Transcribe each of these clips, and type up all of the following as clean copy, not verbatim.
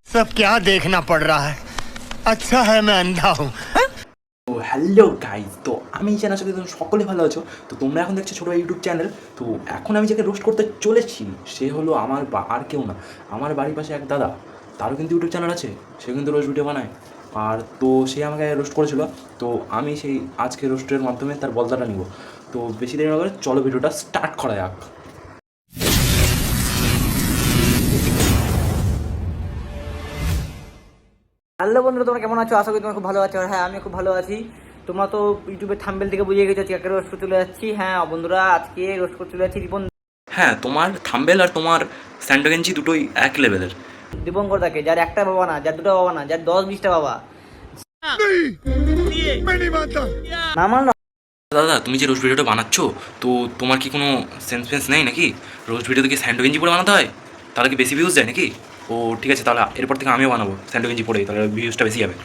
सब क्या देखना पड़ रहा है। अच्छा है मैं अंधा हूँ। তো হ্যালো গাইজ, তো আমি জানি আশা করি তোমরা সকলে ভালো আছো। তো তোমরা এখন দেখছো ছোটো ইউটিউব চ্যানেল। তো এখন আমি যাকে রোস্ট করতে চলেছি সে হলো আমার আর কেউ না, আমার বাড়ির পাশে এক দাদা। তারও কিন্তু ইউটিউব চ্যানেল আছে, সে কিন্তু রোস্ট ভিডিও বানায়। আর তো সে আমাকে রোস্ট করেছিল, তো আমি সেই আজকে রোস্টের মাধ্যমে তার বদলাটা নিব। তো বেশি দেরি না করে চলো ভিডিওটা স্টার্ট করা যাক। হ্যালো বন্ধুরা, তোমরা কেমন আছো? আশা করি তোমরা খুব ভালো আছো। আর হ্যাঁ, আমি খুব ভালো আছি। তোমরা তো ইউটিউবের থাম্বনেল থেকে বুঝে গেছো আজকে রোস্ট করতে চলে যাচ্ছি। হ্যাঁ বন্ধুরা, আজকে রোস্ট করতে চলে যাচ্ছি হ্যাঁ, তোমার থাম্বেল আর তোমার স্যান্ডো গেঞ্জি দুটোই এক লেভেলের। দীপঙ্কর দাকে, যার একটা বাবা না, যার দুটো বাবা না, যার 10-20টা বাবা। না মানে দাদা, তুমি যে রোস্ট ভিডিওটা বানাচ্ছ, তো তোমার কি কোনো সেন্স নেই নাকি? রোস্ট ভিডিওতে কি স্যান্ডো গেঞ্জি পরে বানাতে হয়? তাহলে কি বেশি ভিউজ যায় নাকি? ও ঠিক আছে, তাহলে এরপর থেকে আমিও বানাবো স্যান্ডো গেঞ্জি পরেই, তাহলে ভিউজটা বেশি যাবে।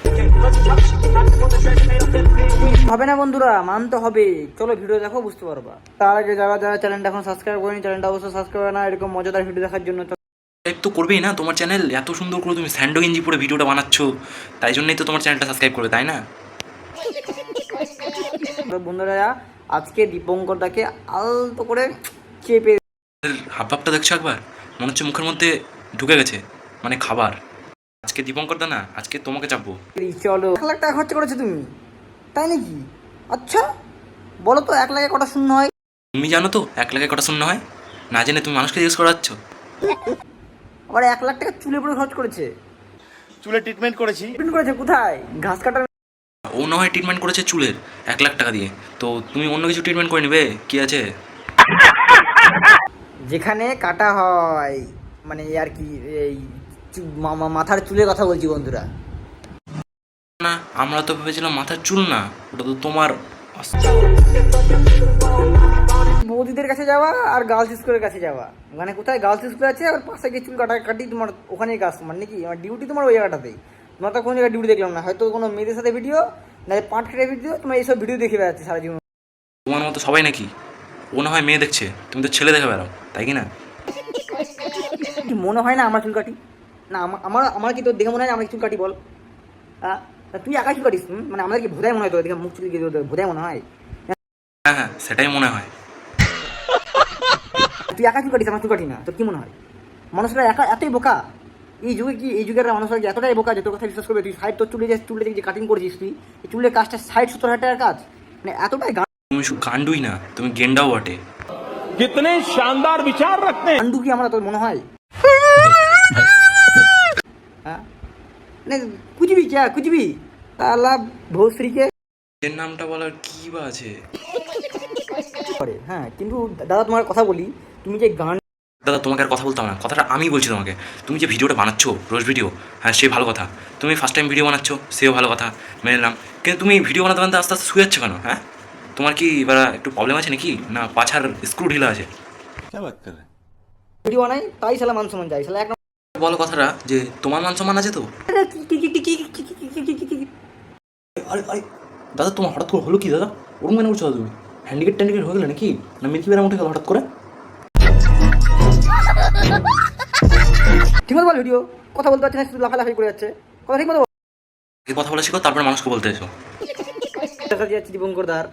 হবে না বন্ধুরা, মানতে হবে। চলো ভিডিও দেখো, বুঝতে পারবা। তার আগে যারা যারা চ্যানেলটা এখন সাবস্ক্রাইব করেনি, চ্যানেলটা অবশ্যই সাবস্ক্রাইব করে না এরকম মজাদার ভিডিও দেখার জন্য। সাবস্ক্রাইব তো করবেই না, তোমার চ্যানেল এত সুন্দর করে তুমি স্যান্ডো গেঞ্জি পরে ভিডিওটা বানাচ্ছ, তাই জন্যই তো তোমার চ্যানেলটা সাবস্ক্রাইব করবে, তাই না? বন্ধুরা, আজকে দীপঙ্কর দাকে আলতো করে চেপে হাবভাবটা দেখছো একবার, মনে হচ্ছে মুখের মধ্যে ঢুকে গেছে, মানে খাবার। আজকে দীপঙ্কর দা না, আজকে তোমাকে চাপবো। চলো। 1 লাখ টাকা খরচা করেছো তুমি, তাই নাকি? আচ্ছা বলো তো, 1 লাখে কটা শূন্য হয়? তুমি জানো তো 1 লাখে কটা শূন্য হয়? না জেনে তুমি মানুষকে জিজ্ঞেস করাচ্ছ। আবার 1 লাখ টাকা চুলের উপরে খরচ করেছে। চুলে ট্রিটমেন্ট করেছি। ট্রিটমেন্ট করেছে কোথায়? ঘাস কাটার। ও না হয় ট্রিটমেন্ট করেছে চুলের 1 লাখ টাকা দিয়ে, তো তুমি অন্য কিছু ট্রিটমেন্ট করে নিবে, কি আছে? যেখানে কাটা হয়, মানে আর কি, এই মাথার চুলের কথা বলছি বন্ধুরা। না, আমরা তো ভেবেছিলাম মাথার চুল না, ওটা তো তোমার। বৌদিদের কাছে যাওয়া আর গার্লস স্কুলের কাছে যাওয়া, মানে কোথায় গার্লস স্কুল আছে আর পাশে গিয়ে চুল কাটি তোমার ওখানেই কাস্টমার নাকি? আমার ডিউটি তোমার ওই জায়গাটাতেই। তোমার তো কোনো জায়গায় ডিউটি দেখলাম না, হয়তো কোনো মেয়েদের সাথে ভিডিও, না পাট খেটে ভিডিও, তোমার এইসব ভিডিও দেখে বেড়াচ্ছে সারা জীবন। তোমার মতো সবাই নাকি? ও না হয় মেয়ে দেখছে, তুমি তো ছেলে দেখে বেড়াও, তাই কি না? কি মনে হয় না আমার চুল কাটি? না আমার আমার কি তোর দেখে মনে হয় না আমার চুল কাটি? বল। হ্যাঁ, তুই একাই চুল কাটিস? মানে আমাদের কি ভোদায় মনে হয়? তোর দেখে মুখ চুল ভোদায় মনে হয়? হ্যাঁ হ্যাঁ, সেটাই মনে হয়। তুই একা চুল কাটিস, আমার চুল কাটি না? তোর কি মনে হয় মানুষরা এতই বোকা? এই যুগে কি, এই যুগের মানুষরা কি এতটাই বোকা যে তোর কথা বিশ্বাস করবে? তুই তোর চুলে যে কাটিং করেছিস, তুই এই চুলের কাজটা 60-70 হাজার টাকার কাজ, মানে এতটাই তুমি শুধু গান্ডুই না, তুমি গেন্ডাও বটে। कितने शानदार विचार रखते हैं। গান্ডু কি আমরা, তোর মনে হয়? হ্যাঁ, মানে কুচবি তালা ভোসরিকে এর নামটা বলার কি বা আছে? করে। হ্যাঁ, কিন্তু দাদা তোমার কথা বলি, তুমি যে গান, দাদা তোমাকে আর কথা বলতাম না, কথাটা আমি বলছি তোমাকে। তুমি যে ভিডিওটা বানাচ্ছ রোজ ভিডিও, হ্যাঁ সে ভালো কথা। তুমি ফার্স্ট টাইম ভিডিও বানাচ্ছ, সেও ভালো কথা, মেনে নিলাম। কিন্তু তুমি ভিডিও বানাতে বানাতে আস্তে আস্তে শুয়ে যাচ্ছ কেন? হ্যাঁ, তোমার কি এবার একটু প্রবলেম আছে নাকি, না পাছার স্ক্রু ঢিলা আছে? ভিডিও বানাই তাই শালা মান সম্মান যায় শালা। এক বলো কথাটা যে তোমার মান সম্মান আছে তো। আরে আরে দাদা, তোমার হঠাৎ করে হলো কি দাদা? ওরকম কেন করছো তুমি? হ্যান্ডিকেট হয়ে গেলে নাকি, না মিল্কি বেড়া উঠে গেল হঠাৎ করে? ঠিক মতো বল, ভিডিও কথা বলতে পারছি না, শুধু লাফালাফি করে যাচ্ছে। কথা ঠিক মতো এই কথা বলা শিখো, তারপর মানুষকে বলতে এসো। যাচ্ছি দীপঙ্কর দার,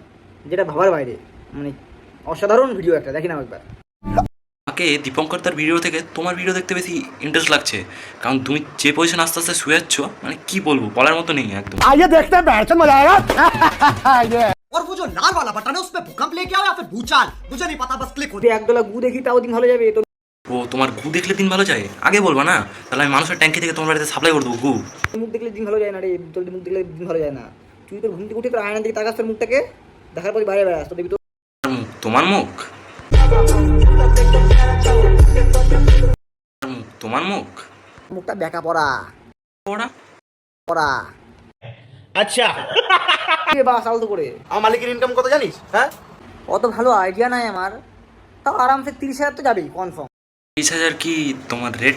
যেটা ভাবার বাইরে, মানে অসাধারণ ভিডিও একটা, দেখি না একবার। আমাকে দীপঙ্কর তার ভিডিও থেকে তোমার ভিডিও দেখতে বেশি ইন্টারেস্ট লাগছে, কারণ তুমি যে পজিশন আস্তে আস্তে শুয়ে যাচ্ছ, মানে কি বলবো, বলার মতো নেই একদম। आइए देखते हैं, बैठ मजा आएगा। और वो जो लाल वाला बटन है उस पे भूकंप लेके आओ या फिर भूचाल, मुझे नहीं पता, बस क्लिक हो। যদি একদলা গু দেখি তাও দিন ভালো যাবে। তো ও তোমার গু দেখলে দিন ভালো যায়, আগে বলবা না? তাহলে আমি মানুষের ট্যাঙ্কি থেকে তোমার বাড়িতে সাপ্লাই করে দেবো গু। মুখ দেখলে দিন ভালো যায় না রে, তোর মুখ দেখলে দিন ভালো যায় না। তুই তোর ঘুম থেকে উঠে তোর আয়নার দিকে তাকাস, তোর মুখটাকে দেখার পর বাইরে বেড়াস, তো দেখবি তো তোমার মুখ, তোমার মুখ মুখটা বেঁকা পড়া ওরা পড়া। अच्छा, বাস আলতো করে। আমার মালিকের ইনকাম কত জানিস? হ্যাঁ, অত ভালো আইডিয়া নাই আমার, তাও আরামসে 30,000 তো যাবেই কনফার্ম। 30,000 কি তোমার রেট?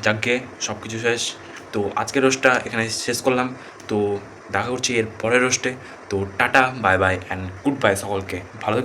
যাকে সব কিছু শেষ, তো আজকের রোজটা এখানে শেষ করলাম। তো দেখা করছি এর পরের রোস্টে। তো tata, bye bye and good bye সকলকে, ভালো